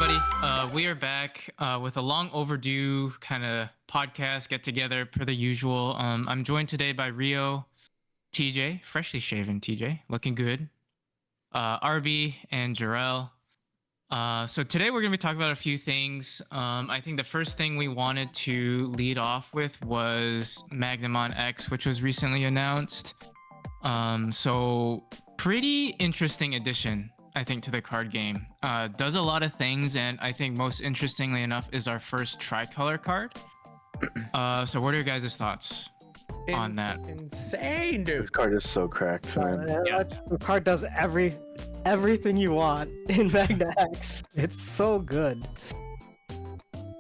everybody. We are back with a long overdue kind of podcast get together per the usual. I'm joined today by Rio, TJ, freshly shaven TJ, looking good, RB, and Jarrell. So today we're going to be talking about a few things. I think the first thing we wanted to lead off with was Magnamon X, which was recently announced. So pretty interesting addition, I think, to the card game. Does a lot of things, and I think most interestingly enough is our first tricolor card. So what are your guys' thoughts on that? Insane, dude. This card is so cracked, man. The card does everything you want in Magna X. It's so good.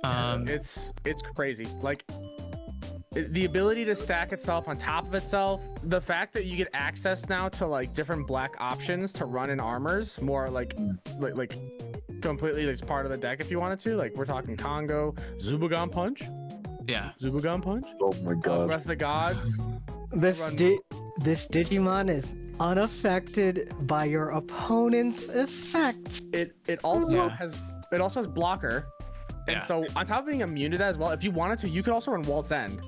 It's crazy. Like the ability to stack itself on top of itself, the fact that you get access now to like different black options to run in armors, more like completely like part of the deck if you wanted to. Like we're talking Congo, Zubagon Punch. Yeah. Zubagon Punch. Oh my god. Breath of the Gods. This Digimon is unaffected by your opponent's effects. It also has blocker. And so on top of being immune to that as well, if you wanted to, you could also run Waltz End.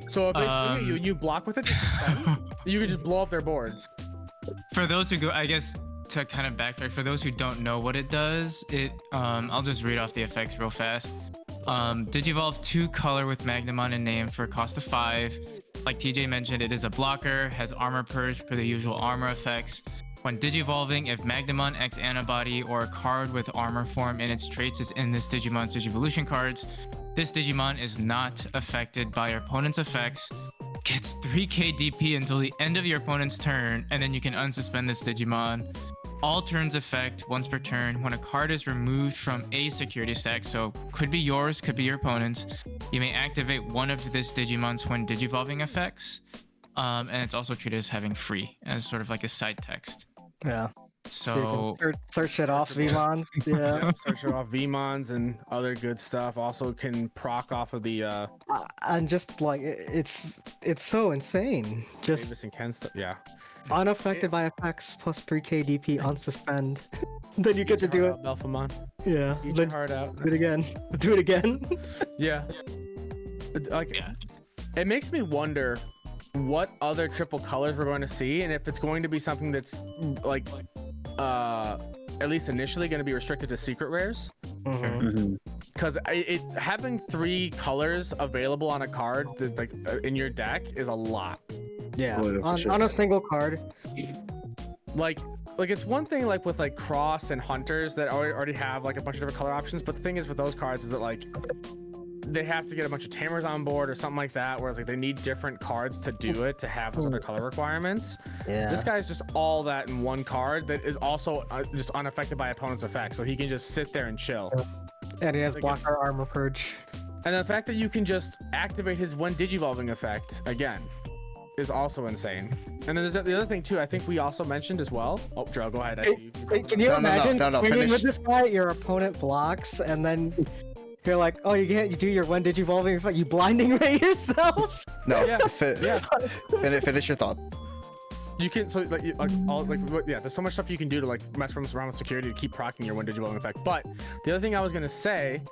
So if they swing at you block with it, you could just blow up their board. For those who go, I guess to kind of backtrack, for those who don't know what it does, I'll just read off the effects real fast. Digivolve 2 color with Magnamon in name for a cost of 5. Like TJ mentioned, it is a blocker, has armor purge for the usual armor effects. When digivolving, if Magnamon X antibody or a card with armor form in its traits is in this Digimon's Digivolution cards, this Digimon is not affected by your opponent's effects, gets 3k DP until the end of your opponent's turn, and then you can unsuspend this Digimon. All turns effect once per turn. When a card is removed from a security stack, so could be yours, could be your opponent's, you may activate one of this Digimon's when digivolving effects. And it's also treated as having free, as sort of like a side text. Yeah. So you can search it off VMons. Yeah. Search it off VMons and other good stuff. Also can proc off of the And just like it's so insane. Davis Just and Ken stuff. Yeah. unaffected by effects plus 3k DP unsuspend. Then you get to do it. Belfamon. Yeah. Eat your Then heart out. do it again. Do it again. Yeah. It makes me wonder what other triple colors we're going to see, and if it's going to be something that's like at least initially going to be restricted to secret rares, because having 3 colors available on a card that, like in your deck is a lot. Yeah. Oh, On a single card. Like it's one thing like with like Cross and Hunters that already have like a bunch of different color options, but the thing is with those cards is that like they have to get a bunch of Tamers on board or something like that, whereas like they need different cards to do it to have those other color requirements. Yeah. This guy's just all that in one card that is also just unaffected by opponent's effects, so he can just sit there and chill. And he has Like blocker armor purge. And the fact that you can just activate his when digivolving effect again is also insane. And then there's the other thing too, I think we also mentioned as well. Oh, Joe, go ahead. Can you imagine No, swinging finish. with this guy? Your opponent blocks, and then you're like, oh, you do your when digivolving effect. You blinding ray yourself. No, Yeah. finish your thought. You can there's so much stuff you can do to like mess around with security to keep proccing your when digivolving effect. But the other thing I was gonna say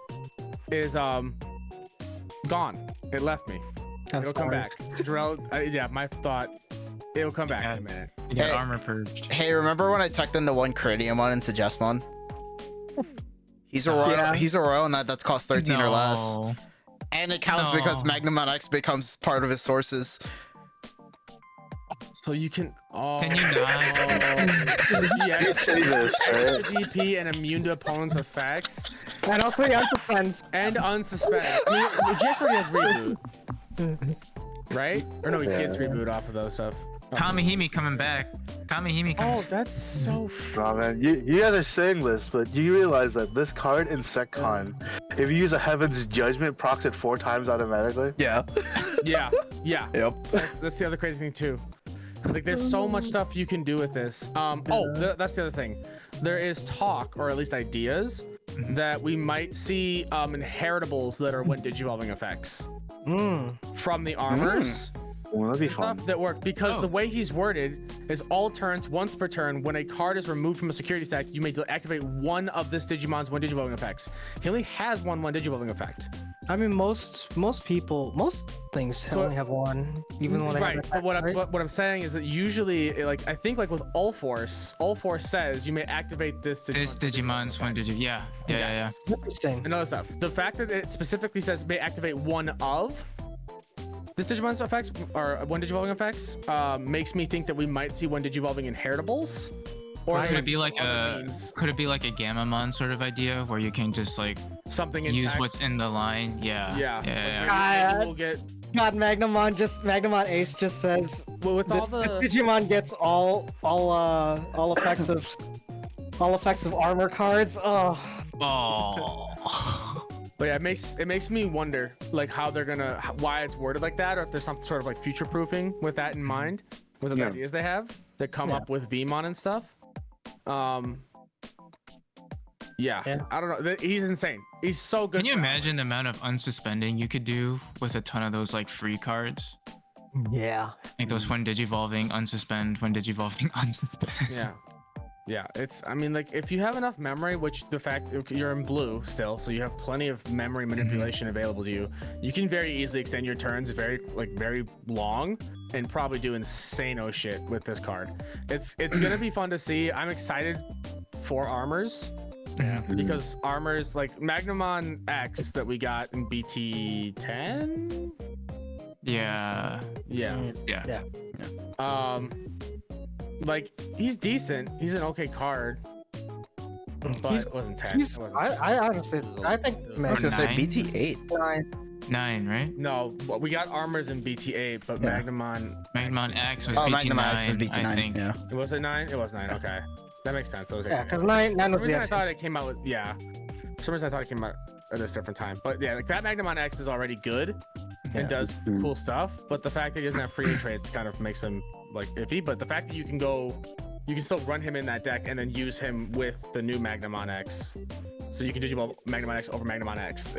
is gone. It left me. It'll come back. Jarrell, my thought. It'll come back in a minute. you got Hey. armor purged. Hey, remember when I tucked in the one Craniumon into Jesmon? He's a royal. Yeah. He's a royal, and that's cost 13 or less. No. And it counts because No. Magnamon X becomes part of his sources. So you can. Oh. Can you not? Yeah. You say this, right? DP and immune to opponent's effects And also he unsuspend. and unsuspend. I mean, GX already has reboot, right? Or no, he gets reboot off of those stuff. Kamihimi coming back. Kamihimi coming. Oh, that's so. Nah, man, you guys are saying this, but do you realize that this card in SecCon, if you use a Heaven's Judgment, procs it 4 times automatically? Yeah. Yeah. Yep. That's the other crazy thing too. Like, there's so much stuff you can do with this. That's the other thing. There is talk, or at least ideas, that we might see inheritables that are when digivolving effects from the armors. Well, that'd be Stuff fun. that work because the way he's worded is all turns, once per turn, when a card is removed from a security stack, you may activate one of this Digimon's one Digivolving effects. He only has one Digivolving effect. I mean, most things only have one, even when they Right, have but what, right? what I'm saying is that usually, like, I think like with All Force says you may activate this Digimon's one Digi. Yeah. Yes. Interesting. And other stuff. The fact that it specifically says may activate one of this Digimon's effects or one Digivolving effects makes me think that we might see one Digivolving inheritables. Or Could it be some like other a means. could it be like a Gammamon sort of idea where you can just like Something in use text? what's in the line? Yeah. Yeah. Yeah. Maybe we'll get God, Magnamon Ace just says well, with all this the Digimon gets all effects of armor cards. Oh, Oh. But yeah, it makes me wonder like how they're gonna why it's worded like that, or if there's some sort of like future proofing with that in mind, with the ideas they have that come up with Vmon and stuff. Yeah, I don't know. He's insane. He's so good. Can you imagine the amount of unsuspending you could do with a ton of those like free cards? yeah. Like those when Digivolving, unsuspend, when Digivolving, unsuspend. Yeah, it's, I mean, like, if you have enough memory, which the fact you're in blue still, so you have plenty of memory manipulation available to you, you can very easily extend your turns very long and probably do insane-o shit with this card. It's gonna be fun to see. I'm excited for armors. Yeah. Because armors like Magnamon X that we got in BT 10. Yeah. Like, he's decent. He's an okay card. But it wasn't 10. It wasn't 10. I honestly, I think I was gonna say Nine? BT8. 9, right? No, we got armors in BT8, but Yeah. Magnamon X was Oh, BT9, Magnamon X is I BT9. think. Yeah. Was it 9? It was 9. Okay, that makes sense. That was yeah, because nine For was some the reason I X. thought it came out with For some reason I thought it came out at a different time. But yeah, like that Magnamon X is already good and does cool stuff. But the fact that he doesn't have free trades kind of makes him like iffy. But the fact that you can still run him in that deck and then use him with the new Magnamon X. So you can Digivolve Magnamon X over Magnamon X.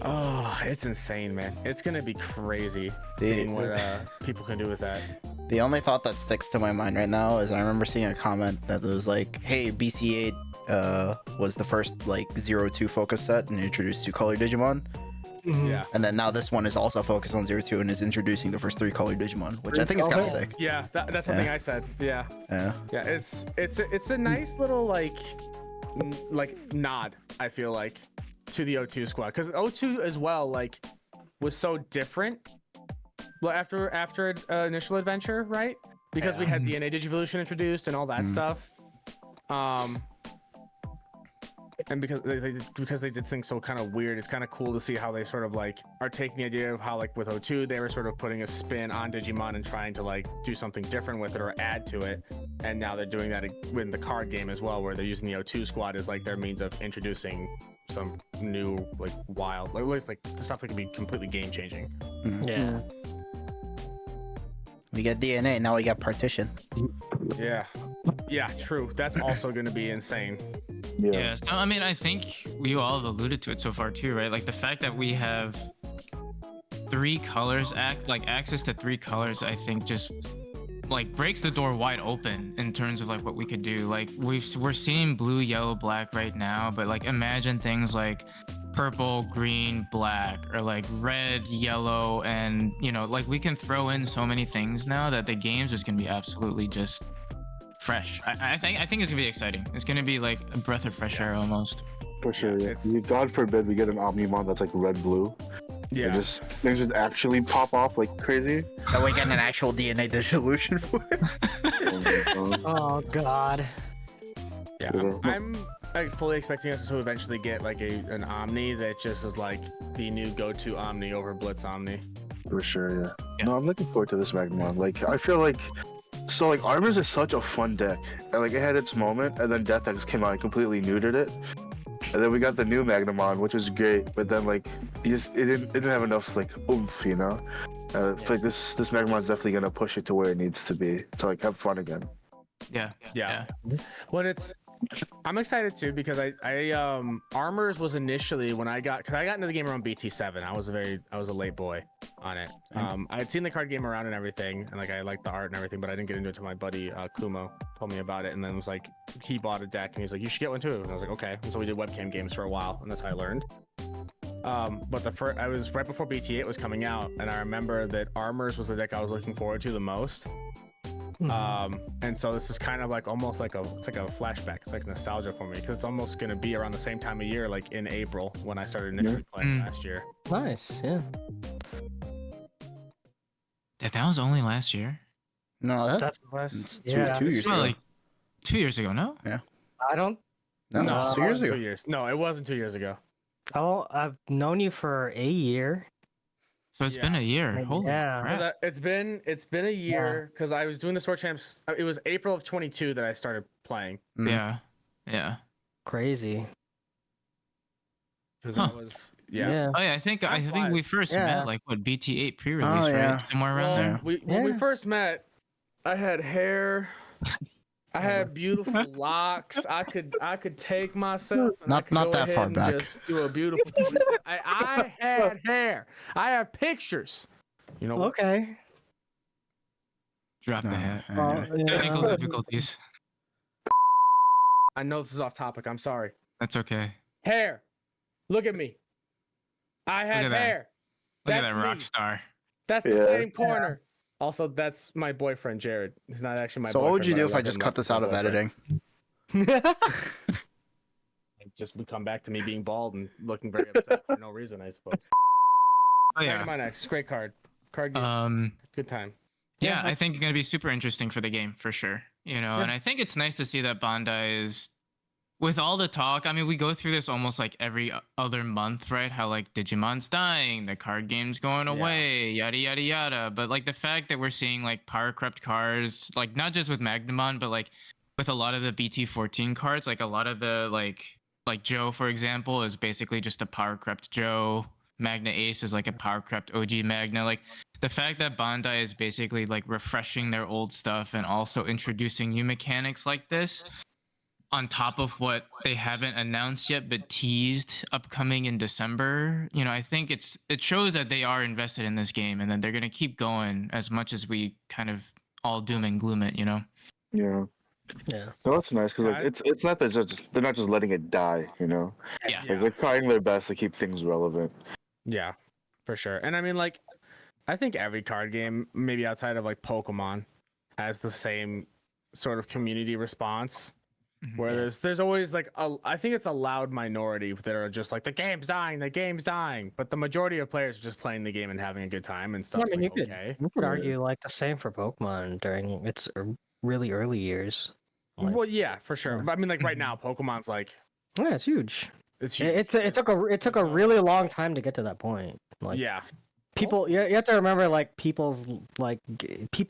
Oh, it's insane, man. It's gonna be crazy seeing what people can do with that. The only thought that sticks to my mind right now is I remember seeing a comment that was like, "Hey, BT8 was the first like 0-2 focus set and introduced 2-color Digimon, Yeah. and then now this one is also focused on 0-2 and is introducing the first 3-color Digimon, which I think is kind of sick." Yeah, that's something I said. Yeah. Yeah. Yeah, it's a nice little like nod, I feel like, to the O2 squad, because O2 as well like was so different. Well, after initial adventure, right? Because we had DNA Digivolution introduced and all that stuff. And because they did things so kind of weird, it's kind of cool to see how they sort of like are taking the idea of how like with O2 they were sort of putting a spin on Digimon and trying to like do something different with it or add to it, and now they're doing that in the card game as well, where they're using the O2 squad as like their means of introducing some new like wild like the stuff that can be completely game changing. Yeah. We get DNA, now we got partition. Yeah, true. That's also going to be insane. Yeah, so I mean, I think you all have alluded to it so far too, right? Like the fact that we have 3 colors, access to 3 colors, I think just like breaks the door wide open in terms of like what we could do. Like we're seeing blue, yellow, black right now, but like imagine things like purple, green, black, or like red, yellow, and like we can throw in so many things now that the game's just gonna be absolutely just fresh. I think it's gonna be exciting. It's gonna be like a breath of fresh air almost. For sure. Yeah. It's- God forbid we get an Omnimon that's like red blue. Yeah. Things just actually pop off like crazy. Now we get an actual DNA dissolution for it. Oh God. Yeah, I'm fully expecting us to eventually get like an Omni that just is like the new go-to Omni over Blitz Omni. For sure, Yeah. No, I'm looking forward to this Magnamon. Like, I feel like Armors is such a fun deck, and like it had its moment, and then Death X came out and completely neutered it. And then we got the new Magnamon, which was great, but then like it didn't have enough like oomph, like this Magnamon's definitely gonna push it to where it needs to be to like have fun again. Yeah. Well, I'm excited too because I Armors was initially when I got into the game around BT7. I was a late boy on it. I had seen the card game around and everything, and like I liked the art and everything, but I didn't get into it until my buddy Kumo told me about it, and then was like he bought a deck and he's like, you should get one too, and I was like, okay. And so we did webcam games for a while, and that's how I learned. But I was right before BT8 was coming out, and I remember that Armors was the deck I was looking forward to the most. And so this is kind of like almost like it's like a flashback. It's like nostalgia for me because it's almost gonna be around the same time of year, like in April when I started initially playing last year. Nice, yeah. That was only last year. No, That's it's yeah. 2 years Well, ago. like 2 years ago, no? I don't. No, No, it's 2 it years wasn't ago. 2 years. No, it wasn't 2 years ago. Oh, I've known you for a year. So it's been a year. Holy Yeah. crap. It's been a year because I was doing the Store Champs. It was April of 22 that I started playing. Yeah. Yeah. Crazy. Because Huh. I was Yeah. Oh yeah, I think we first Yeah. met like what BT8 pre-release, Oh, yeah. right? Somewhere around Well, there. when we Yeah. first met, I had hair. I had beautiful locks. I could take myself. And I Not- could not go that ahead far and back. Just do a beautiful. I had hair. I have pictures. You know what? Okay. Drop the hat. Anyway. Technical difficulties. I know this is off topic. I'm sorry. That's okay. Hair. Look at me. I had at that. hair. Look That's at that rock me. star. That's the Yeah. same corner. Also, that's my boyfriend, Jared. He's not actually my So boyfriend. what would you but do if I love just him cut like this my out of boyfriend. editing? It just would come back to me being bald and looking very upset for no reason, I suppose. Oh yeah. Magnamon X, great card. Card game. Good time. Yeah, Yeah, I think it's gonna be super interesting for the game for sure. You know, and I think it's nice to see that Bandai is, with all the talk. I mean, we go through this almost like every other month, right? How like Digimon's dying, the card game's going away, yada yada yada. But like the fact that we're seeing like power crept cards, like not just with Magnamon, but like with a lot of the BT14 cards, like a lot of the like Joe, for example, is basically just a power crept Joe. Magna Ace is like a power crept OG Magna. Like the fact that Bandai is basically like refreshing their old stuff and also introducing new mechanics like this on top of what they haven't announced yet but teased upcoming in December. You know, I think it shows that they are invested in this game and that they're gonna keep going as much as we kind of all doom and gloom it, you know. Yeah. Yeah. No, that's nice because like Yeah, it's not that they're not just letting it die, you know. Yeah. Like they're trying their best to keep things relevant. Yeah, for sure. And I mean, like, I think every card game, maybe outside of like Pokemon, has the same sort of community response. Where there's always like I think it's a loud minority that are just like the game's dying, but the majority of players are just playing the game and having a good time and stuff. Yeah, I mean, like, okay. you could argue like the same for Pokemon during its really early years. Like, Well, yeah, for sure. But I mean, like right now, Pokemon's like yeah, it's huge. it's huge. It took a really long time to get to that point. Like Yeah, people, you have to remember like people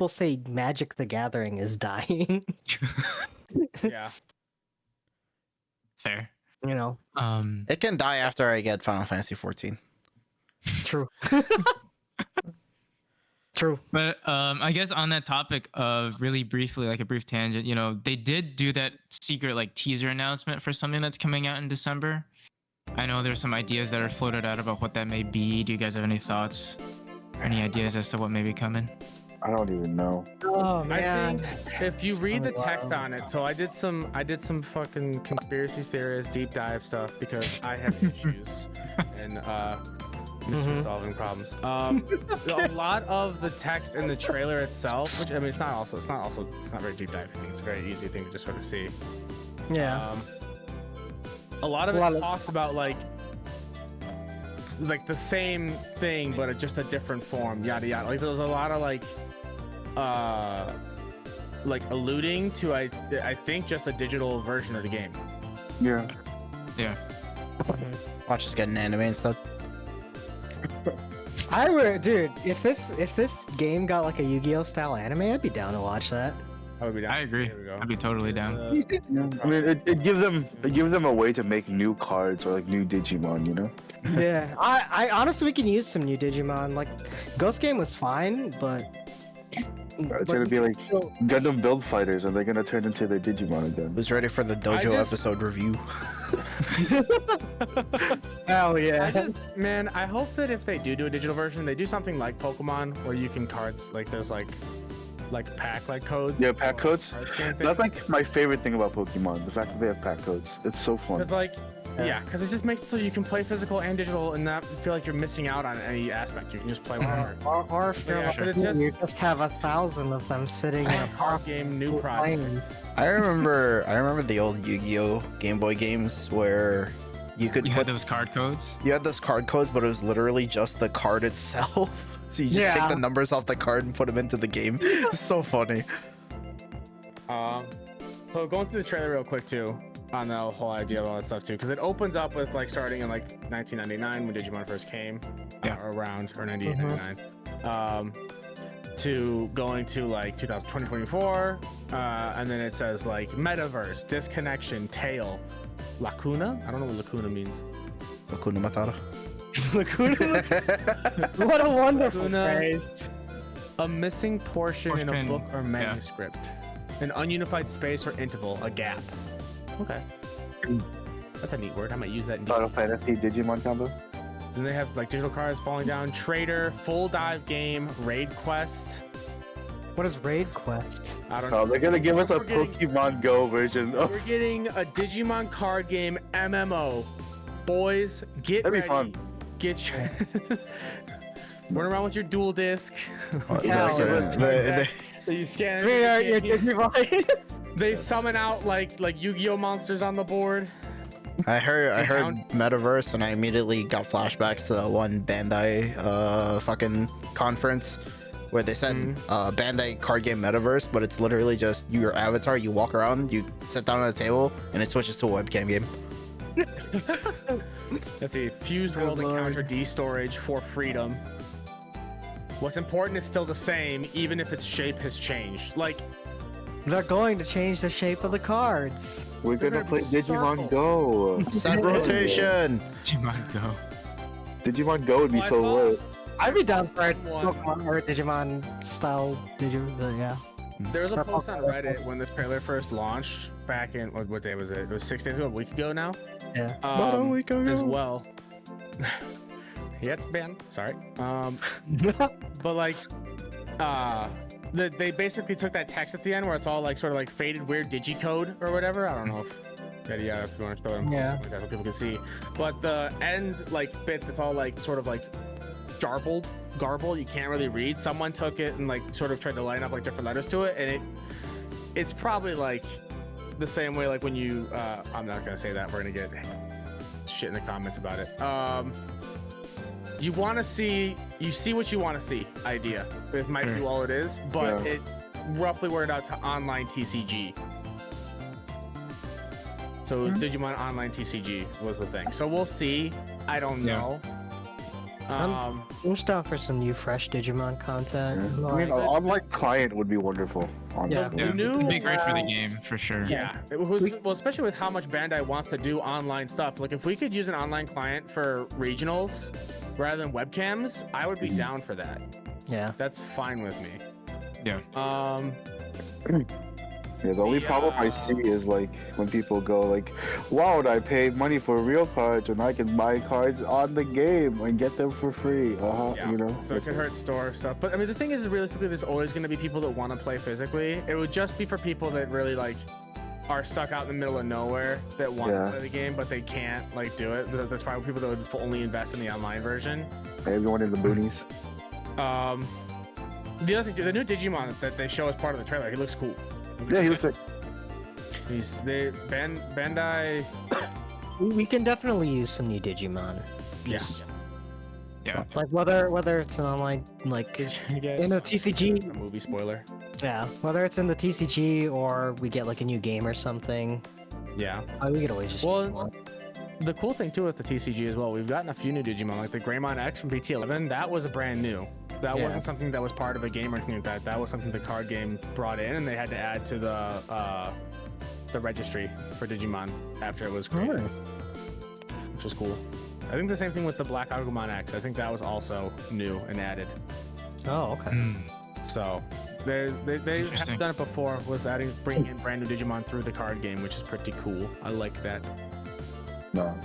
say Magic the Gathering is dying. yeah. Fair. You know, It can die after I get Final Fantasy 14. true. True. But I guess on that topic of really briefly, like a brief tangent, you know, they did do that secret like teaser announcement for something that's coming out in December. I know there's some ideas that are floated out about what that may be. Do you guys have any thoughts? Any ideas as to what may be coming? I don't even know. Oh I man. think if you read the text on it, so I did some fucking conspiracy theorist deep dive stuff because I have issues and mystery solving problems. A lot of the text in the trailer itself, which I mean, it's not very deep dive thing. It's a very easy thing to just sort of see. Yeah. A lot of it talks about like the same thing, but just a different form, yada yada. Like there's a lot of like alluding to I think just a digital version of the game. Yeah. Yeah. Watch us get an anime and stuff. I would, dude. If this game got like a Yu-Gi-Oh style anime, I'd be down to watch that. I would be down. I agree. Here we go. I'd be totally down. I mean, it gives them a way to make new cards or like new Digimon, you know. Yeah, I honestly we can use some new Digimon. Like Ghost Game was fine, but It's gonna be like Gundam Build Fighters, and they're gonna turn into their Digimon again. Who's ready for the Dojo episode review? Hell yeah. Man, I hope that if they do a digital version, they do something like Pokemon, where you can cards like there's like pack codes. Yeah, pack codes. Card scan thing. That's like my favorite thing about Pokemon. The fact that they have pack codes. It's so fun. Cause like, yeah, because it just makes it so you can play physical and digital and not feel like you're missing out on any aspect. You can just play whatever. Or if you're Yeah, like, but it's just- you just have 1,000 of them sitting in a Card game, new project. plane. I remember the old Yu-Gi-Oh Game Boy games where you could You put had those card codes. you had those card codes, but it was literally just the card itself. So you just take the numbers off the card and put them into the game. It's so funny. So going through the trailer real quick too, on the whole idea of all that stuff too, because it opens up with like starting in like 1999 when Digimon first came, around, or 98, 99, to going to like 2024, and then it says like metaverse, disconnection, tail, lacuna. I don't know what lacuna means. Hakuna Matata. What a wonderful Luna. phrase. A missing portion in a Portion, book or manuscript. An ununified space or interval, a gap. Okay. That's a neat word. I might use that in Final Fantasy Digimon combo. Then they have like digital cards falling down, trader, full dive game, raid quest. What is Raid Quest? I don't Oh, know. they're gonna give us a We're getting- Pokemon Go version. Oh, We're getting a Digimon card game MMO. Boys, get that'd be ready. fun. Get your run around with your dual disc. Yeah, You scan You're They summon out like Yu-Gi-Oh monsters on the board. I heard Count- metaverse and I immediately got flashbacks to that one Bandai fucking conference where they said Bandai card game metaverse, but it's literally just your avatar, you walk around, you sit down on a table, and it switches to a webcam game. Let's see, fused world encounter D storage for freedom. What's important is still the same, even if its shape has changed. Like, They're going to change the shape of the cards. We're They're gonna gonna play be Digimon Go. Set rotation. Digimon Go. Digimon Go would be Well, I so saw- lit. I'd be down for a One. Pokemon or Digimon style Digimon, yeah. there was a post on Reddit when the trailer first launched back in, what day was it? It was 6 days ago, a week ago now. Yeah. About a week ago. As well. Yeah, it's banned. Sorry. But like, they basically took that text at the end where it's all like sort of like faded weird digicode or whatever. I don't know if if you want to throw it Yeah. like that so people can see. But the end like bit that's all like sort of like garbled, you can't really read. Someone took it and like sort of tried to line up like different letters to it, and it's probably like the same way like when you I'm not gonna say that, we're gonna get shit in the comments about it. You see what you want to see idea. It might be all it is, but it roughly worded out to online TCG. So it was Digimon Online TCG was the thing. So we'll see. I don't know. I'm just down for some new fresh Digimon content. I mean, Like, an online client would be wonderful. Honestly. Yeah, new, it'd be great for the game for sure. Yeah, well, especially with how much Bandai wants to do online stuff. Like, if we could use an online client for regionals rather than webcams, I would be down for that. yeah. That's fine with me. Yeah. Yeah, the only problem I see is like when people go like, "Wow, I pay money for real cards and I can buy cards on the game and get them for free." Yeah. You know. So it could hurt store stuff. But I mean, the thing is, realistically, there's always going to be people that want to play physically. It would just be for people that really like are stuck out in the middle of nowhere that want to play the game, but they can't like do it. That's probably people that would only invest in the online version. Everyone in the boonies. The other thing, the new Digimon that they show as part of the trailer, he looks cool. Yeah, he looks like. Bandai. We can definitely use some new Digimon. Yes. Yeah. Like whether it's an online like Did you get in the TCG, a movie spoiler? yeah. Whether it's in the TCG or we get like a new game or something, Yeah. we could always just. use one. The cool thing too with the TCG as well, we've gotten a few new Digimon, like the Greymon X from BT11. That was a brand new. That wasn't something that was part of a game or anything like that. That was something the card game brought in, and they had to add to the registry for Digimon after it was created, which was cool. I think the same thing with the Black Agumon X. I think that was also new and added. Oh, okay. So They have Interesting. done it before with bringing in brand new Digimon through the card game, which is pretty cool. I like that. No,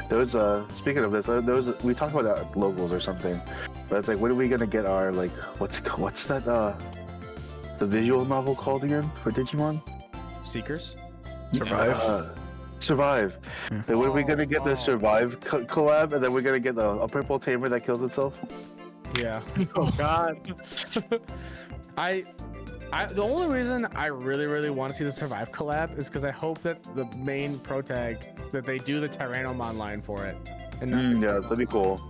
those. Speaking of this, those we talked about locals or something, but it's like, when are we gonna get our like what's that the visual novel called again for Digimon? Seekers. Survive. Survive. Like, when are we gonna get the Survive collab, and then we're gonna get a purple tamer that kills itself? Yeah. Oh God. The only reason I really want to see the Survive collab is because I hope that the main protag that they do the Tyrannomon line for it, and not Yeah, that'd be cool.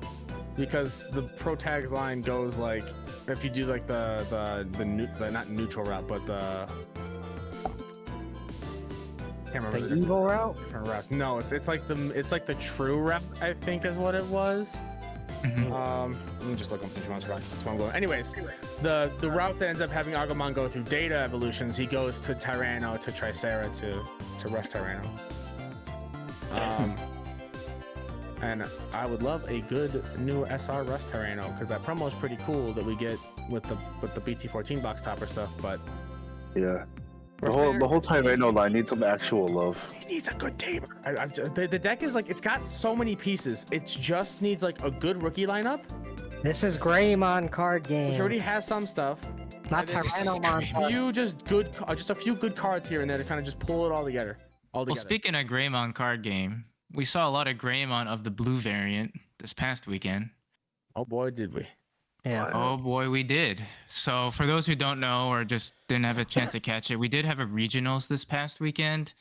because the protag's line goes like, if you do like the not neutral route, but the can't remember The evil route? different routes. No, it's like the true rep, I think is what it was. Mhm. Let me just look up Digimon Survive. That's where I'm going. Anyways, the route that ends up having Agumon go through data evolutions, he goes to Tyranno to Tricera to rush Tyranno. And I would love a good new SR Rush Tyranno, because that promo is pretty cool that we get with the BT14 box topper stuff. But Yeah. The whole Tyranno line needs some actual love. he needs a good tamer. The deck is like, it's got so many pieces. It just needs like a good rookie lineup, This is Greymon card game. which already has some stuff. Not and then Tyrannomon card. just a few good cards here and there to kind of just pull it all together. Well, speaking of Greymon card game, we saw a lot of Greymon of the blue variant this past weekend. Oh boy, did we! Yeah. Oh boy, we did. So for those who don't know or just didn't have a chance to catch it, we did have a regionals this past weekend,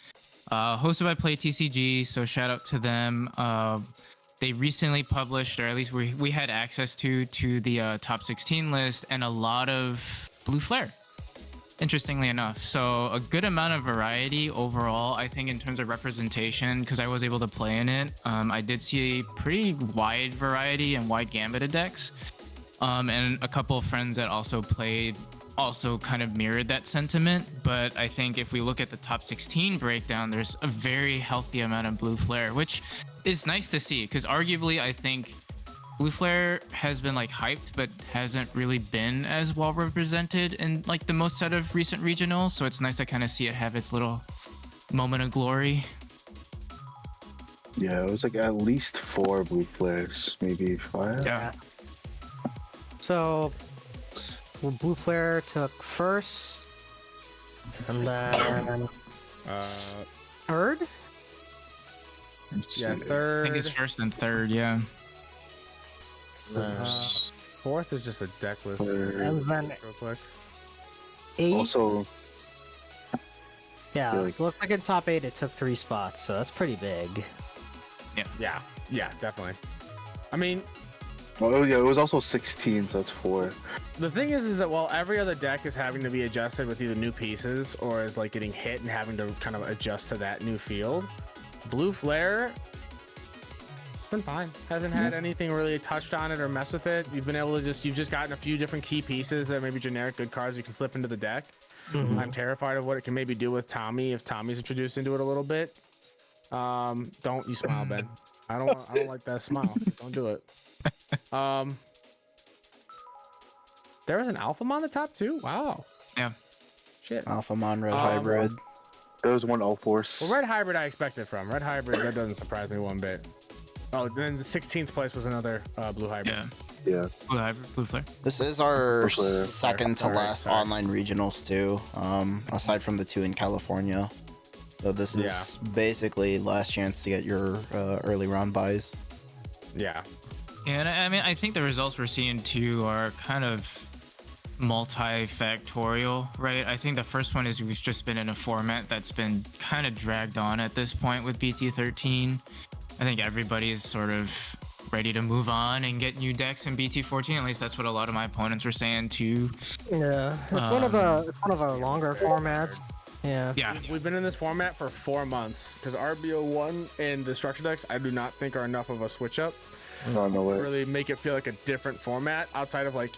hosted by Play TCG. So shout out to them. They recently published, or at least we had access to the top 16 list and a lot of blue flare. Interestingly enough, so a good amount of variety overall, I think, in terms of representation, because I was able to play in it. I did see a pretty wide variety and wide gambit of decks. And a couple of friends that also played also kind of mirrored that sentiment. But I think if we look at the top 16 breakdown, there's a very healthy amount of blue flare, which is nice to see, because arguably I think blue flare has been like hyped, but hasn't really been as well represented in like the most set of recent regionals. So it's nice to kind of see it have its little moment of glory. Yeah, it was like at least 4 blue flares, maybe 5. Yeah. So, Blue Flare took first, and then third. Yeah, I think third. it's first and third. Yeah. Fourth is just a deck list. And then Real quick. 8. Also, yeah, feel like- looks like in top 8 it took 3 spots, so that's pretty big. Yeah, definitely. I mean, oh yeah, it was also 16, so that's 4. the thing is that while every other deck is having to be adjusted with either new pieces or is like getting hit and having to kind of adjust to that new field, Blue Flare been fine. Hasn't had anything really touched on it or messed with it. You've been able to you've just gotten a few different key pieces that may be generic good cards you can slip into the deck. I'm terrified of what it can maybe do with Tommy if Tommy's introduced into it a little bit. Don't you smile, Ben. I don't like that smile. Don't do it. There was an Alphamon on the top too. Wow. Yeah. Shit. Alphamon Red Hybrid. There was one All-Force. Well, Red Hybrid I expected from. Red Hybrid, that doesn't surprise me one bit. Oh, then the 16th place was another Blue Hybrid. Yeah. Yeah. Blue hybrid, blue flare. This is our Blue Flare. second to Sorry, last sorry. online regionals too, aside from the 2 in California. So this is Yeah. basically last chance to get your early round buys. Yeah. Yeah, and I mean, I think the results we're seeing too are kind of multifactorial, right? I think the first one is we've just been in a format that's been kind of dragged on at this point with BT13. I think everybody's sort of ready to move on and get new decks in BT14. At least that's what a lot of my opponents were saying too. Yeah, it's one of our longer formats. Yeah. Yeah. We've been in this format for 4 months because RBO1 and the structure decks I do not think are enough of a switch up. No way. Really make it feel like a different format outside of like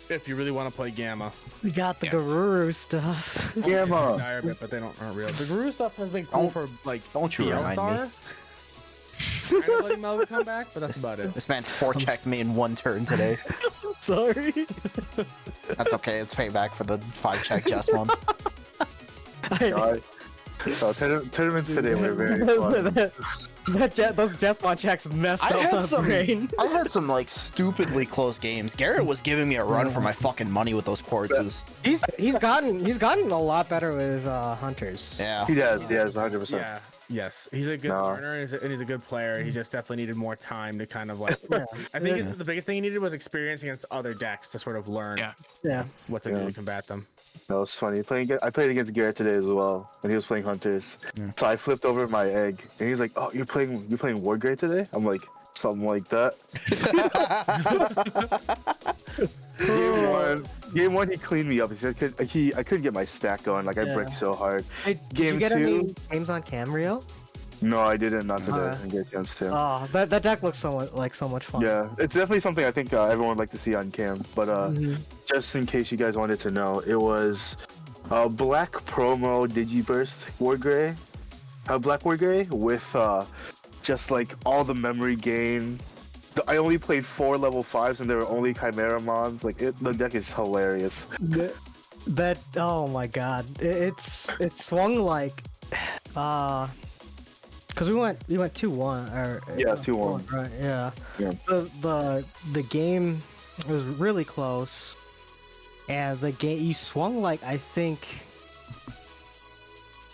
if you really want to play Gamma. We got the Yeah. Garuru stuff. Gamma. Dire bit, but they aren't real. The Guru stuff has been cool for like don't you BL remind Star. Kind of letting Melvin come back, but that's about it. This man forechecked me in 1 turn today. Sorry. That's okay. It's payback for the 5-check chess one. God. So tournaments today were very fun. Those Jeffon checks messed I up had my some. brain. I had some like stupidly close games. Garrett was giving me a run for my fucking money with those quartzes. He's gotten a lot better with hunters. Yeah. He has 100%. Yeah. Yes, he's a good learner and he's a good player. He just definitely needed more time to kind of like. I think the biggest thing he needed was experience against other decks to sort of learn. What to do to combat them. That was funny. I played against Garrett today as well, and he was playing hunters. So I flipped over my egg, and he's like, "Oh, you're playing Wargrave today?" I'm like, "Something like that." Game one, he cleaned me up. He said I couldn't get my stack going. Like I bricked so hard. Hey, did Game you get two, any games on Camrio? no, I didn't. Not today. I didn't get a chance to. Oh, that deck looks so much fun. Yeah, it's definitely something I think everyone would like to see on cam. But just in case you guys wanted to know, it was Black Promo Digiburst Wargrave, Black Wargrave with just like all the memory gain. I only played 4 level 5s and they were only Chimera Mons. Like the deck is hilarious. That oh my god, it swung like because we went 2-1 or 2-1. right? Yeah. The game was really close, and the game you swung like I think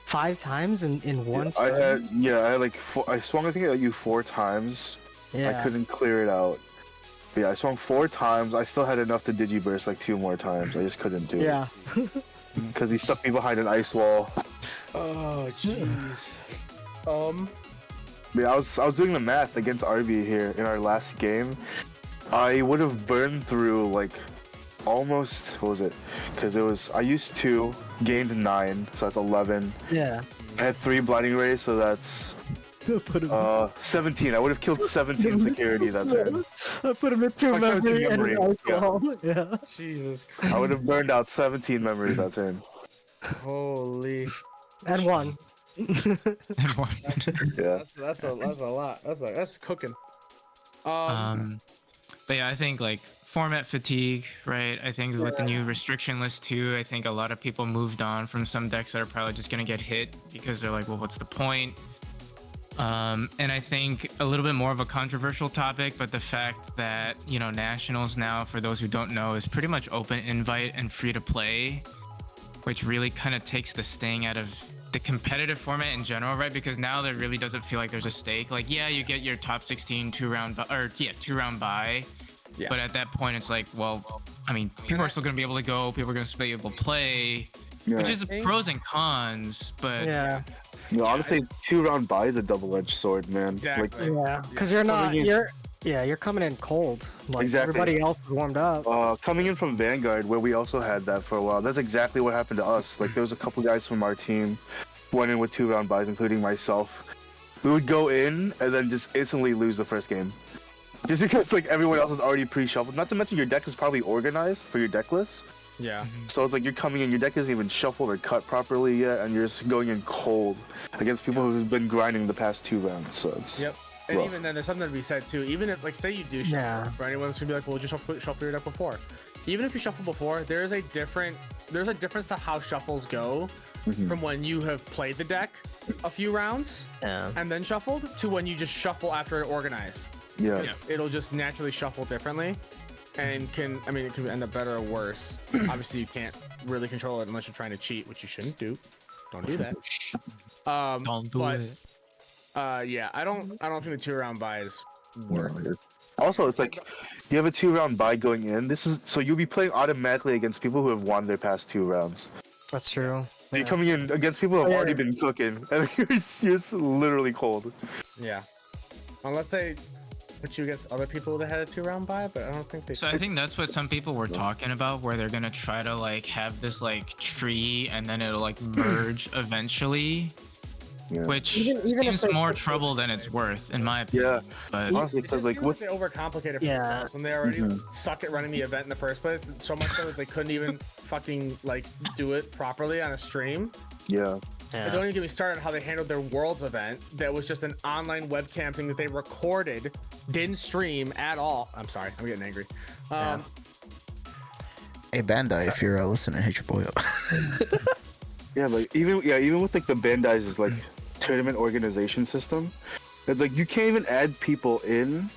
5 times in one. I had like I swung I think at you 4 times. Yeah. I couldn't clear it out. But yeah, I swung 4 times. I still had enough to Digiburst like 2 more times. I just couldn't do it. Because he stuck me behind an ice wall. Oh jeez. Yeah, I was doing the math against RB here in our last game. I would have burned through like almost, what was it? Because it was, I used 2, gained 9, so that's 11. Yeah. I had 3 blinding rays, so that's 17. I would have killed 17 security that turn. I put him in 2 memory and an alcohol. Yeah. Jesus Christ. I would have burned out 17 memories that turn. Holy. And 1. Yeah. That's a lot. That's cooking. But yeah, I think like format fatigue, right? I think with the new restriction list too, I think a lot of people moved on from some decks that are probably just gonna get hit because they're like, well, what's the point? And I think a little bit more of a controversial topic, but the fact that, you know, Nationals now, for those who don't know, is pretty much open invite and free to play, which really kind of takes the sting out of the competitive format in general, right? Because now there really doesn't feel like there's a stake. Like, yeah, you get your top 16 2-round bye. Yeah. But at that point, it's like, well, I mean, people are still going to be able to go. People are going to be able to play, which is pros and cons. But Yeah. You know, honestly, 2-round buy is a double-edged sword, man. Exactly. Like, Because you're coming in cold. Like Exactly. everybody else is warmed up. coming in from Vanguard, where we also had that for a while, that's exactly what happened to us. Like, there was a couple guys from our team went in with 2-round buys, including myself. We would go in and then just instantly lose the first game. Just because, like, everyone else is already pre-shuffled. Not to mention your deck is probably organized for your deck list. Yeah. So it's like you're coming in, your deck isn't even shuffled or cut properly yet, and you're just going in cold against people who've been grinding the past 2 rounds. So it's Yep. And rough. even then, there's something to be said too. Even if, like, say you do shuffle, for anyone that's gonna be like, well, just shuffle your deck before. Even if you shuffle before, there's a difference to how shuffles go from when you have played the deck a few rounds and then shuffled to when you just shuffle after it organized. Yeah. It'll just naturally shuffle differently, and it can end up better or worse. Obviously, you can't really control it unless you're trying to cheat, which you shouldn't do. Don't do that. don't do it. Yeah, I don't think the 2-round buys work. Also, it's like you have a 2-round buy going in. This is so you'll be playing automatically against people who have won their past 2 rounds. That's true. So you're coming in against people who have already been cooking, and you're just literally cold. Yeah, unless they put you against other people that had a 2-round buy, but I don't think they. So I think that's what some people were talking about, where they're gonna try to like have this like tree and then it'll like merge eventually, which Even seems if more trouble than it's worth, in my opinion. Yeah. But Honestly, It because just like feels with they overcomplicate it for themselves when they already suck at running the event in the first place. So much so that they couldn't even fucking like do it properly on a stream. And don't even get me started on how they handled their Worlds event. That was just an online webcam thing that they recorded, didn't stream at all. I'm sorry, I'm getting angry. Hey Bandai, if you're listening, hit your boy up. Yeah, like even with like the Bandai's like tournament organization system, it's like you can't even add people in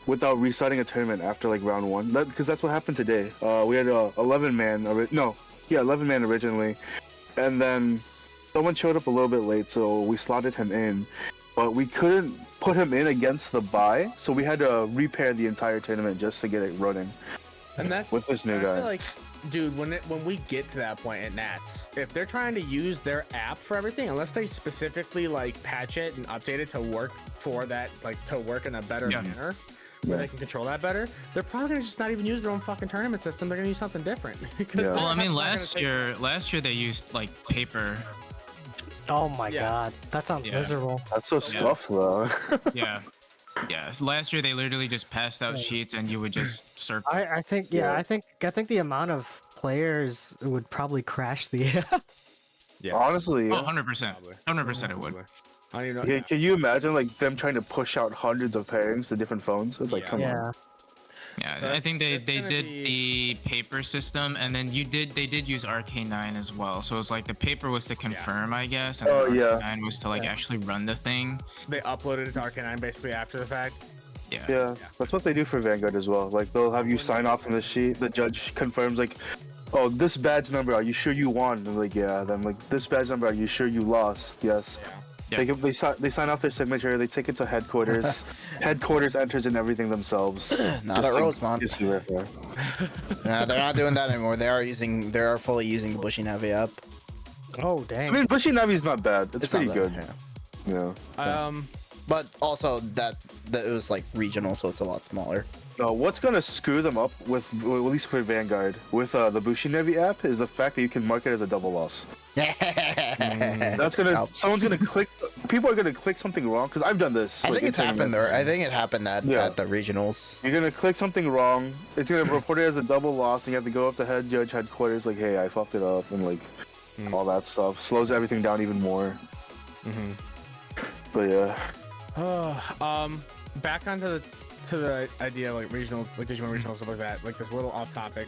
without restarting a tournament after like round one. Because that's what happened today. We had 11 man. 11 man originally, and then someone showed up a little bit late, so we slotted him in, but we couldn't put him in against the bye, so we had to repair the entire tournament just to get it running. And that's with this new I guy. feel like, dude, when we get to that point at Nats, if they're trying to use their app for everything, unless they specifically like patch it and update it to work for that, like to work in a better manner, where they can control that better, they're probably gonna just not even use their own fucking tournament system. They're gonna use something different. Well, I mean, last year they used like paper. Oh my god, that sounds miserable. That's so scuffed though. Yeah. Last year they literally just passed out sheets and you would just circle. I think I think the amount of players would probably crash the app. Honestly. Oh, 100%. 100% it would. I don't even know. Can you imagine like them trying to push out hundreds of pairings to different phones? It's like, come on. Yeah, So I think they that's did gonna be- the paper system, and then they did use RK9 as well. So it's like the paper was to confirm, I guess, and Oh, the yeah. RK9 was to like actually run the thing. They uploaded it to RK9 basically after the fact. Yeah, that's what they do for Vanguard as well. Like they'll have you sign off on the sheet. The judge confirms like, oh, this badge number, are you sure you won? And like, yeah. Then like, this badge number, are you sure you lost? Yes. Yeah. They sign off their signature. They take it to headquarters. Headquarters enters in everything themselves. Not at Rosemont. Nah, they're not doing that anymore. They are fully using the Bushy Navi app. Oh I dang. mean, Bushy Navi's not bad. It's pretty not good. bad, Yeah. But also that it was like regional, so it's a lot smaller. No, what's gonna screw them up with, at least for Vanguard, with the Bushi Navi app is the fact that you can mark it as a double loss. That's gonna, someone's gonna click, people are gonna click something wrong, because I've done this. I think it's happened there. I think it happened at the regionals. You're gonna click something wrong, it's gonna report it as a double loss, and you have to go up to head judge headquarters, like, hey, I fucked it up, and like, all that stuff. Slows everything down even more. But yeah. Back onto the idea of like regional, like Digimon regional stuff like that. Like this little off topic.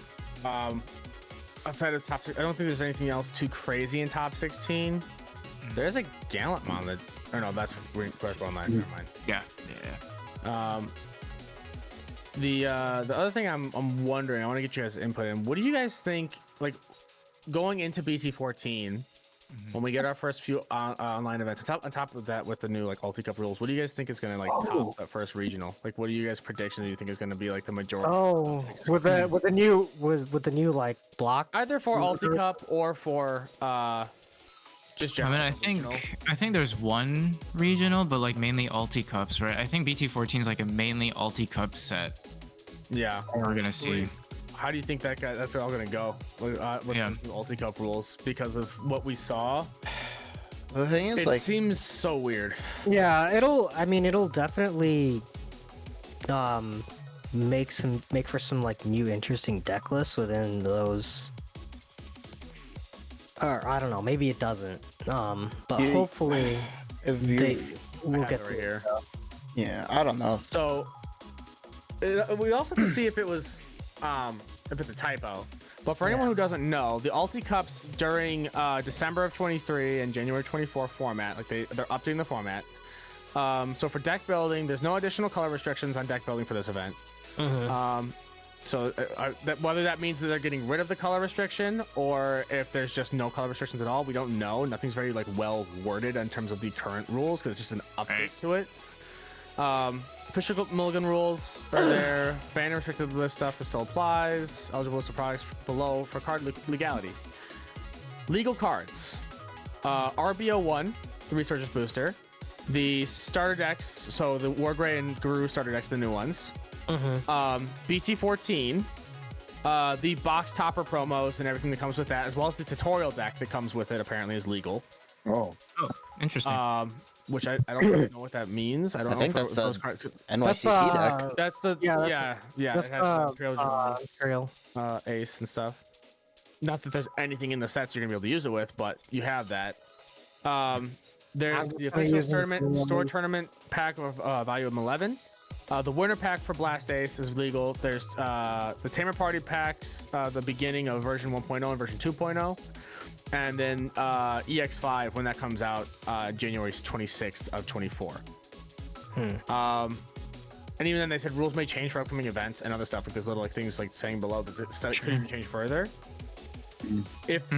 Outside of top 6, I don't think there's anything else too crazy in top 16. There's a Gallantmon that, or no, that's Quirk Online. Never mind. Yeah. The other thing I'm wondering, I want to get you guys' input in. What do you guys think, like, going into BT14, when we get our first few online events, on top of that with the new like Ulti Cup rules, what do you guys think is gonna like top that first regional? Like, what are you guys' predictions? Do you think is gonna be like the majority? Oh, with the new like block. Either for Ulti Cup or for just I general. mean, regional. I think there's one regional, but like mainly Ulti Cups, right? I think BT14 is like a mainly Ulti Cup set. Yeah, We're gonna see. How do you think that's all gonna go with the new Ulti Cup rules? Because of what we saw, The thing is, it like, seems so weird. Yeah, it'll definitely make for some like new interesting deck lists within those. Or I don't know, maybe it doesn't. But hopefully if you, we'll I have get it right here. yeah, I don't know. So we also have to see if it was if it's a typo. But for anyone who doesn't know, the Ulti Cups during December of 23 and January 24 format, like they're updating the format. So for deck building, there's no additional color restrictions on deck building for this event. So whether that means that they're getting rid of the color restriction or if there's just no color restrictions at all, we don't know. Nothing's very like well worded in terms of the current rules because it's just an update to it. Official Mulligan rules are there. Banner restricted list stuff still applies. Eligible list of products below for card legality. Legal cards. RBO1, the Researcher's Booster. The starter decks, so the Wargrey and Guru starter decks, the new ones. BT14. The box topper promos and everything that comes with that, as well as the tutorial deck that comes with it, apparently is legal. Oh. Oh, interesting. Which I don't really know what that means. I don't know think if that's those the cards. NYCC deck. That's the Yeah, It has Imperial. Ace and stuff. Not that there's anything in the sets you're gonna be able to use it with, but you have that. There's the official tournament store tournament pack of value of 11. The winter pack for Blast Ace is legal. There's the Tamer Party packs, the beginning of version 1.0 and version 2.0. And then EX5 when that comes out January 26th of 24. And even then they said rules may change for upcoming events and other stuff, because little like things like saying below that it could even change further. If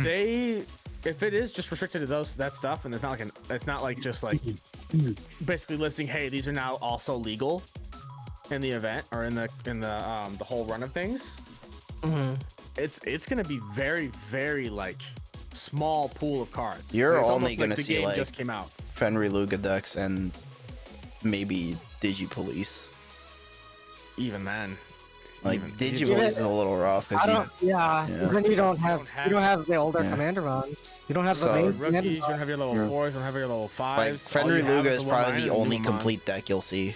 it is just restricted to that stuff, and it's not like just like basically listing, hey, these are now also legal in the event or in the whole run of things. It's gonna be very, very like small pool of cards. You're It's only almost gonna the see game like just came out. Fenry Luga decks and maybe Digi Police. Even then, Like Digi Police is a little rough. I don't. Yeah. Then you don't have the older Yeah. Commander Mons. You don't have the So- main rookies, Commander you don't have your level 4s, you don't have your level 5s. Like Fenry Luga is probably the only complete deck you'll see.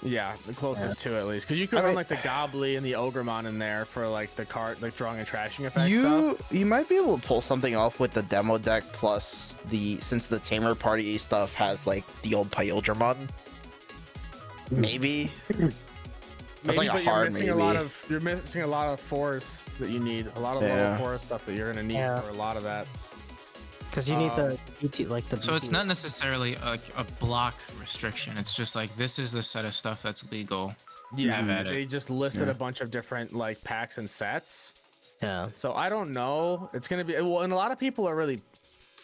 Yeah, the closest to at least, because you could I run mean- like the Gobbly and the Ogremon in there for like the card, like drawing and trashing effect stuff. You might be able to pull something off with the demo deck, plus since the Tamer Party stuff has like the old Pyodramon. Maybe. That's like a but hard you're maybe. you're missing a lot of 4s that you need. A lot of level 4 stuff that you're gonna need for a lot of that. because you need the BT, like the. So it's BT. not necessarily a block restriction. It's just like this is the set of stuff that's legal. Yeah, Have at it. they just listed a bunch of different like packs and sets. Yeah. So I don't know. It's gonna be well, and a lot of people are really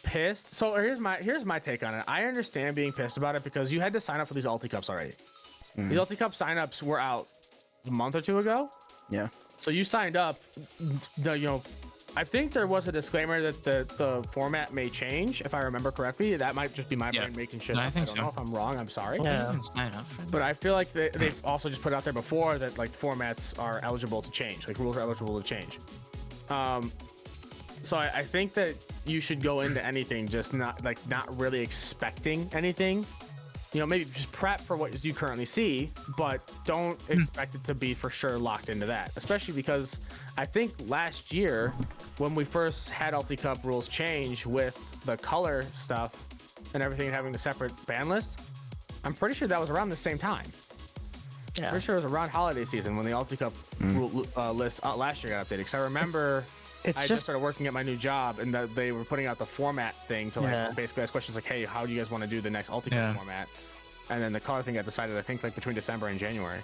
pissed. So here's my take on it. I understand being pissed about it because you had to sign up for these Ulti Cups already. These Ulti Cup signups were out a month or two ago. Yeah. So you signed up. I think there was a disclaimer that the format may change, if I remember correctly. That might just be my brain making shit No, up. I think don't so. know if I'm wrong. I'm sorry. Yeah. You can sign up for But I feel like they've also just put out there before that like formats are eligible to change, like rules are eligible to change. So I think that you should go into anything just not really expecting anything. Maybe just prep for what you currently see, but don't expect it to be for sure locked into that. Especially because I think last year when we first had Ulti Cup rules change with the color stuff and everything having the separate ban list, I'm pretty sure that was around the same time. Yeah. Pretty sure it was around holiday season when the Ulti Cup list last year got updated. Because I remember It's I just just started working at my new job, and that they were putting out the format thing to like basically ask questions like, "Hey, how do you guys want to do the next Ulti Cup format?" And then the color thing got decided, I think, like between December and January.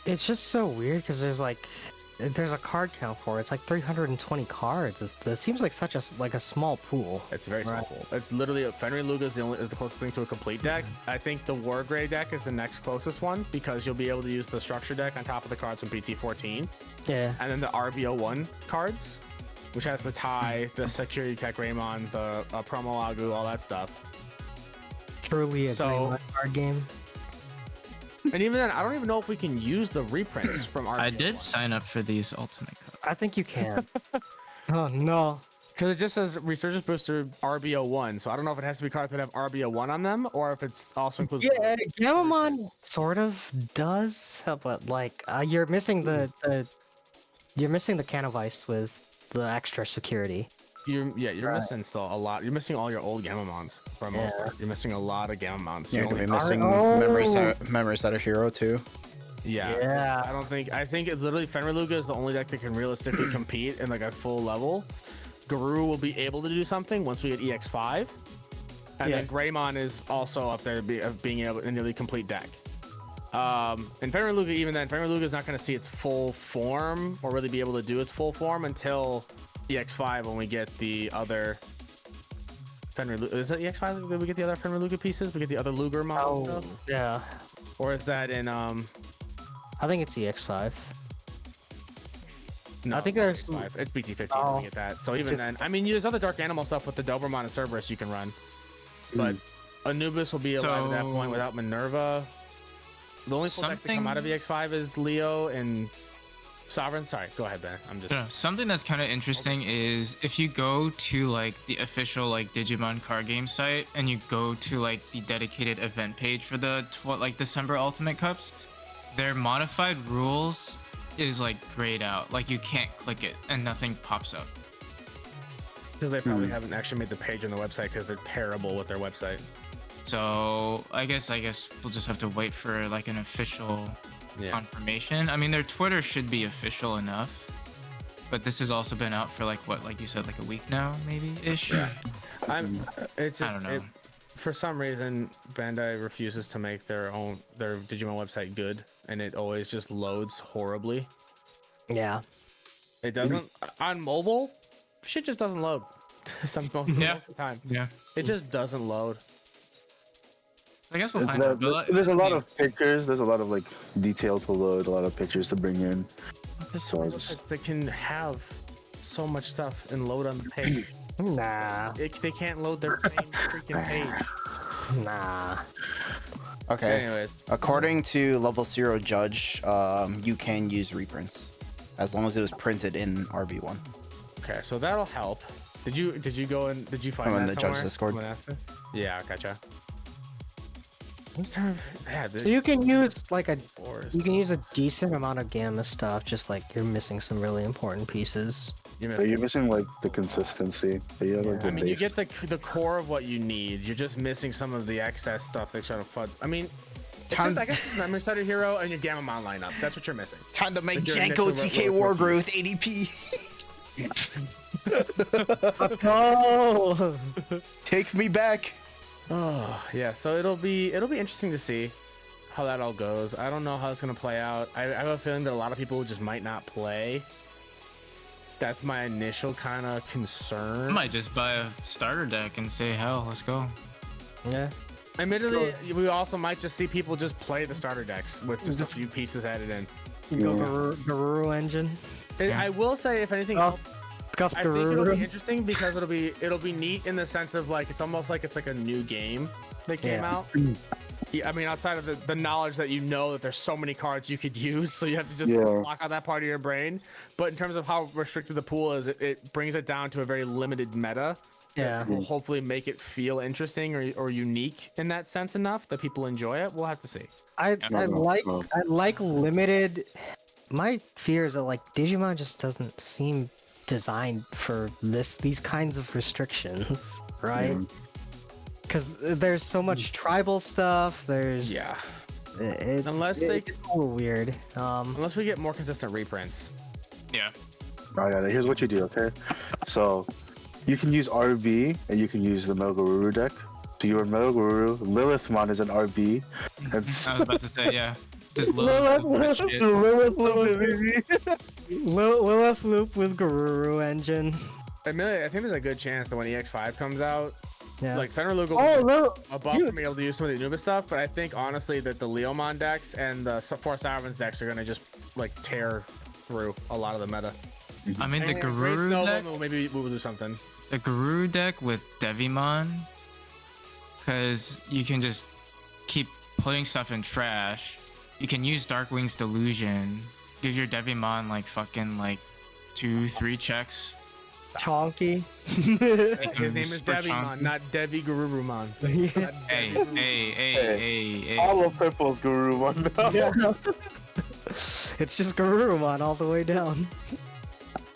It's just so weird because there's a card count for it. It's like 320 cards. It seems like such a small pool. It's a very small pool. It's literally Fenry Luga is the closest thing to a complete deck. I think the War Gray deck is the next closest one because you'll be able to use the structure deck on top of the cards from PT14. Yeah. And then the RBO1 cards, which has the tie, the Security Tech Raymon, the Promo Agu, all that stuff. Truly a great card game. And even then, I don't even know if we can use the reprints from RBO1. I did sign up for these Ultimate Cup. I think you can. Oh no. Because it just says Resurgence Booster RBO1, so I don't know if it has to be cards that have RBO1 on them, or if it's also includes. Yeah, Gamamon sort of does, but like you're missing the Can of Ice with the extra security. You're missing still a lot. You're missing all your old Gamamons for the most part. You're missing a lot of Gamamons. You're gonna be missing Oh. Memory Setter Hero too. Yeah. I think it's literally Fenry Luga is the only deck that can realistically compete in like a full level. Guru will be able to do something once we get EX5. And then Greymon is also up there being able to nearly complete deck. And Fenry Luga, even then, Fenry Luga is not going to see its full form or really be able to do its full form until EX5 when we get the other Fenry Luga. Is that EX5 that we get the other Fenry Luga pieces? We get the other Luger model? Yeah. Or is that in I think it's EX5. No, I think there's it's BT15 when we get that. So even then, I mean, there's other Dark Animal stuff with the Doberman and Cerberus you can run, but Anubis will be alive at that point without Minerva. The only full decks that come out of EX5 is Leo and Sovereign. Sorry, go ahead, Ben. I'm just Something that's kind of interesting is if you go to like the official like Digimon card game site and you go to like the dedicated event page for the December Ultimate Cups, their modified rules is like grayed out. Like you can't click it and nothing pops up. because they probably haven't actually made the page on the website because they're terrible with their website. So I guess we'll just have to wait for like an official Yeah. confirmation. I mean, their Twitter should be official enough, but this has also been out for like what, like you said, like a week now, maybe ish. Yeah. It's I just, don't know. for some reason, Bandai refuses to make their Digimon website good, and it always just loads horribly. Yeah. It doesn't on mobile. Shit just doesn't load. Most of the time. Yeah. It just doesn't load. I guess we'll find out. But There's a lot of pictures. There's a lot of like detail to load. A lot of pictures to bring in. There's so many websites that can have so much stuff and load on the page. Nah. They can't load their main freaking page. Nah. Okay. Anyways, According to Level 0 Judge, you can use reprints as long as it was printed in RB1. okay, so that'll help. Did you go and did you find I'm in that the somewhere? Judge Discord. Someone asked it? Yeah, gotcha. What's term? Yeah, So you can use like a Forest. you can use a decent amount of gamma stuff, just like you're missing some really important pieces. But you're missing like the consistency. But you have, like, I the mean, you base. get the core of what you need. You're just missing some of the excess stuff that try to fudge. I mean, it's just, I guess, Memory Starter Hero and your Gammamon lineup. That's what you're missing. Time to make Like your Janko initial TK road Wargrowth rookies. ADP. Oh. Take me back. Oh yeah, so it'll be interesting to see how that all goes. I don't know how it's gonna play out. I have a feeling that a lot of people just might not play. That's my initial kind of I concern. might just buy a starter deck and say, hell, let's go. Yeah. Admittedly, we also might just see people just play the starter decks with just a few pieces added in. Go Garuru engine. I will say, if anything Oh, else, Scuff I think it'll be Garuru. interesting because it'll be neat in the sense of like it's almost like it's like a new game that came Yeah. out. Yeah, I mean, outside of the knowledge that you know that there's so many cards you could use, so you have to just block out that part of your brain. But in terms of how restricted the pool is, it brings it down to a very limited meta. Yeah. Will hopefully make it feel interesting or unique in that sense enough that people enjoy it. We'll have to see. I like limited. My fear is that like Digimon just doesn't seem designed for these kinds of restrictions, right? Because there's so much tribal stuff. There's Unless they it's a little weird. unless we get more consistent reprints. Yeah. Oh, yeah, here's what you do, okay? So, you can use RB, and you can use the Melgaruru deck. So your Melgaruru, Lilithmon is an RB, and I was about to say, yeah. Just Lilith Lilith. Loop with Garuru engine. I think there's a good chance that when EX5 comes out, Yeah. like Fenrir will Oh be no! a buff for me able to use some of the Anubis stuff, but I think honestly that the Leomon decks and the Four Sovereigns decks are gonna just like tear through a lot of the meta. I mean, the Anyway, Grace Garuru Nova, deck, well, maybe we'll do something. the Garuru deck with Devimon, because you can just keep putting stuff in trash. You can use Darkwing's Delusion, give your Devimon like fucking like 2-3 checks. Chonky. His name is Super Devimon, chunky. not Devi Garurumon. Yeah. Hey. all of purple's Garurumon now. Yeah. It's just Garurumon all the way down.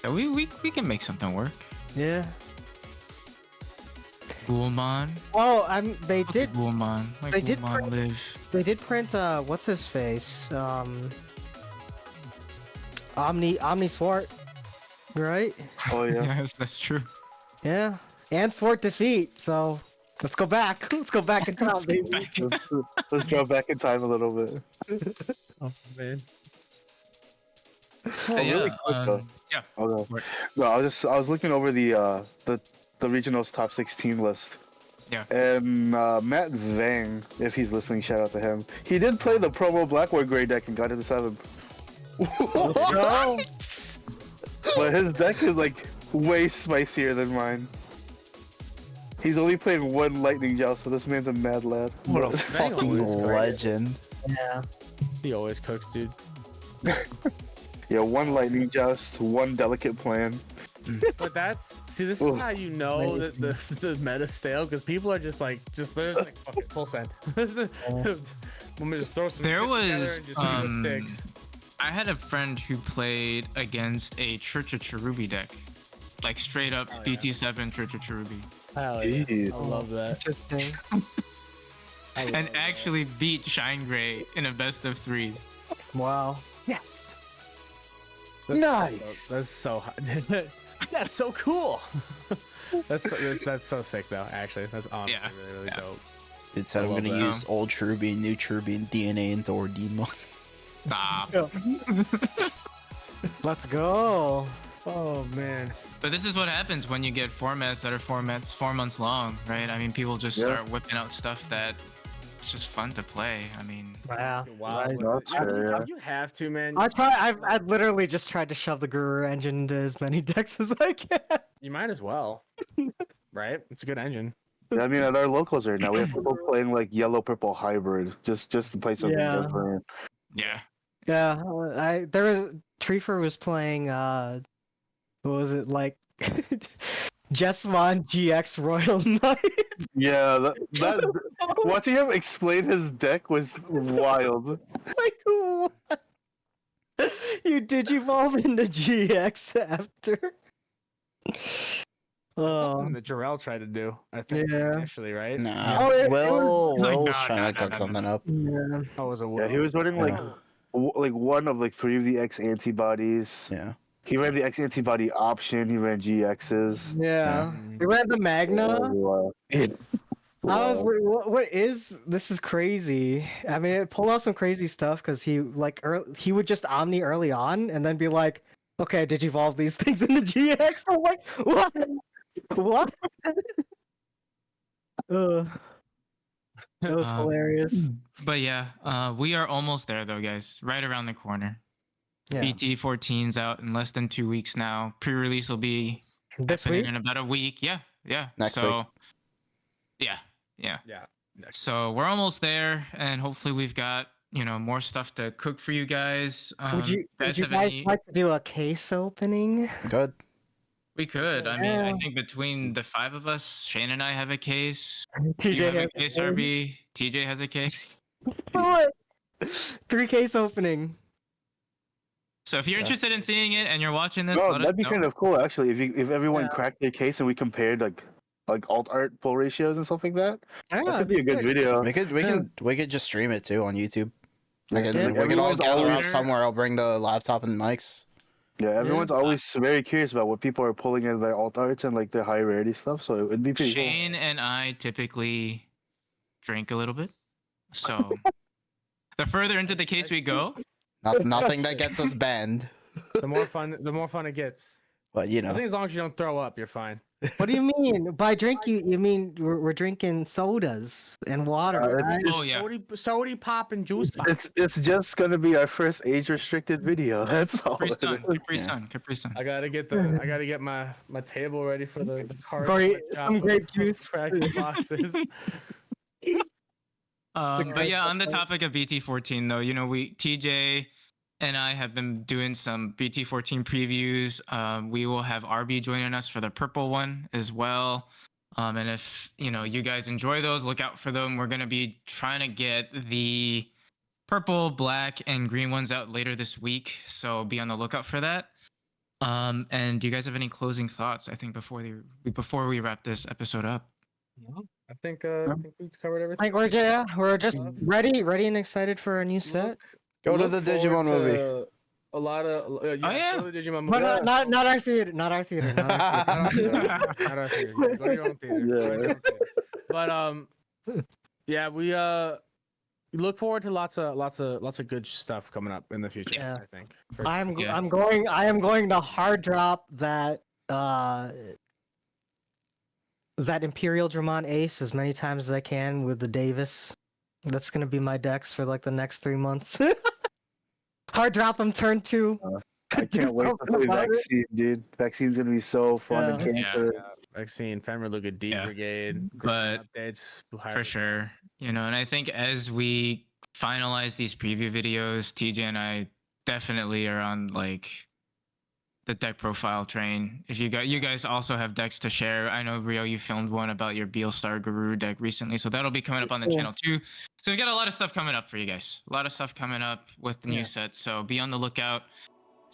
So we can make something work. Yeah. Ghoulmon. Oh, they Fuck did Ghoulmon. Like they did Ghoulmon print- live. print what's his face? Omni Swart. Right? Oh, yeah. Yes, that's true. Yeah. And Swart defeat, so let's go back. Let's go back in time, baby. Let's drop back in time a little bit. Oh man. Really quick, though. Yeah. Okay. No, I was looking over the regionals top 16 list. Yeah. And Matt Vang, if he's listening, shout out to him. He did play the promo Blackwood Gray deck and got to the 7th. No. But his deck is like way spicier than mine. He's only played one Lightning Joust, so this man's a mad lad. What a Vang fucking always cooks. legend. Yeah. He always cooks, dude. Yeah, one Lightning Joust, one Delicate Plan. But this is how you know that the meta's stale, because people are just like they're just like fuck it, full send. Let me just throw some There shit together was, and just see what sticks. I had a friend who played against a Church of Cherubi deck. Like straight up Oh, yeah. BT7 Church of Cherubi. Hell yeah. Jeez. I love that. Interesting. and actually beat Shine Gray in a best of 3. Wow. Yes. Nice. That's so hot. That's so cool. That's so sick though. Actually, that's honestly really dope. It said I I'm love gonna that. use old Cherubian, new Cherubian, DNA into Ordemo. Stop. Let's go. Oh man. But this is what happens when you get formats that are 4 months long, right? I mean, people just start whipping out stuff that it's just fun to play. I mean, Wow. Wow. That's fair, yeah. You have to, man. I've literally just tried to shove the Guru engine into as many decks as I can. You might as well. Right? It's a good engine. Yeah, I mean, at our locals right now, we have people playing like yellow purple hybrid just to play something Yeah. different. yeah. Yeah, Treefer was playing what was it like Jesmon GX Royal Knight. Yeah, that watching him explain his deck was wild. Like what? You digivolve into GX after. Oh Something that Jarrell tried to do, I think, Yeah. initially, right? Nah, Oh, it Will's He's like, no, trying no, to no, cook no, something no. up. yeah. Oh, it was a Yeah, he was running like like one of like 3 of the X antibodies. Yeah. He ran the X antibody option. He ran GXs. Yeah. They ran the Magna. I was like, what is this? Is crazy. I mean, it pulled out some crazy stuff because he he would just Omni early on and then be like, "Okay, did you evolve these things into GX?" I'm like, what? What? Ugh. That was hilarious. But yeah, we are almost there though, guys. Right around the corner. Yeah. BT 14's out in less than 2 weeks now. Pre-release will be This happening week. in about a week. Yeah. Next so, week. Yeah. Yeah. So we're almost there, and hopefully we've got more stuff to cook for you guys. Would you guys have guys any? like to do a case opening? Good. We could. I mean, I Yeah. think between the 5 of us, Shane and I have a case. You TJ have a has case, RB. TJ has a case. What? 3 case opening. So if you're interested in seeing it and you're watching this, No, let us that'd be know. kind of cool actually. If everyone Yeah. cracked their case and we compared like alt art pull ratios and stuff like that. Yeah, That could be a good video. We could just stream it too on YouTube. We Yeah, can everyone's all gather always- up somewhere. I'll bring the laptop and mics. Yeah, everyone's always very curious about what people are pulling in their alt arts and like their high rarity stuff. So it would be pretty Shane and I typically drink a little bit. So the further into the case we go, Nothing that gets us banned. The more fun it gets. But you I know, think as long as you don't throw up, you're fine. What do you mean? By drink, you mean we're drinking sodas and water, right? oh yeah, Sody pop and juice pop. It's just gonna be our first age restricted video. That's all. Capri it Sun, is. Capri Sun, Capri Sun. I gotta get my table ready for the card. Some grape juice. Crack boxes. But yeah, on the topic of BT14 though, TJ and I have been doing some BT14 previews. We will have RB joining us for the purple one as well. And if you guys enjoy those, look out for them. We're gonna be trying to get the purple, black, and green ones out later this week, so be on the lookout for that. And do you guys have any closing thoughts? I think before we wrap this episode up. I think we've covered everything. Like we're just ready and excited for our new set. go to the Digimon movie. A lot of yeah. go to the Digimon movie. But not our theater. Not our theater. Not our theater. Not our theater. Go to your own theater. Go to your own theater. But yeah, we look forward to lots of good stuff coming up in the future. Yeah. I think. I am going to hard drop that that Imperial Dramon Ace as many times as I can with the Davis. That's gonna be my decks for like the next 3 months. Hard drop him turn 2. I can't wait to play Vaccine, dude. Vaccine's gonna be so fun and Yeah. cancer. Vaccine, Fenrir D Yeah. Brigade, But updates for sure, and I think as we finalize these preview videos, TJ and I definitely are on like the deck profile train. If you guys also have decks to share. I know Rio, you filmed one about your Beelstar Guru deck recently, so that'll be coming up on the channel too. So we've got a lot of stuff coming up for you guys. A lot of stuff coming up with the new set. So be on the lookout.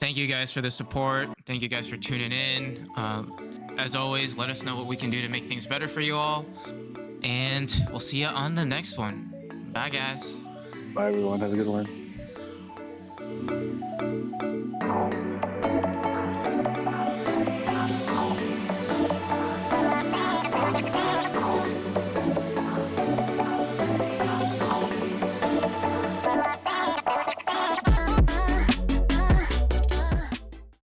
Thank you guys for the support. Thank you guys for tuning in. As always, let us know what we can do to make things better for you all. And we'll see you on the next one. Bye, guys. Bye everyone. Have a good one.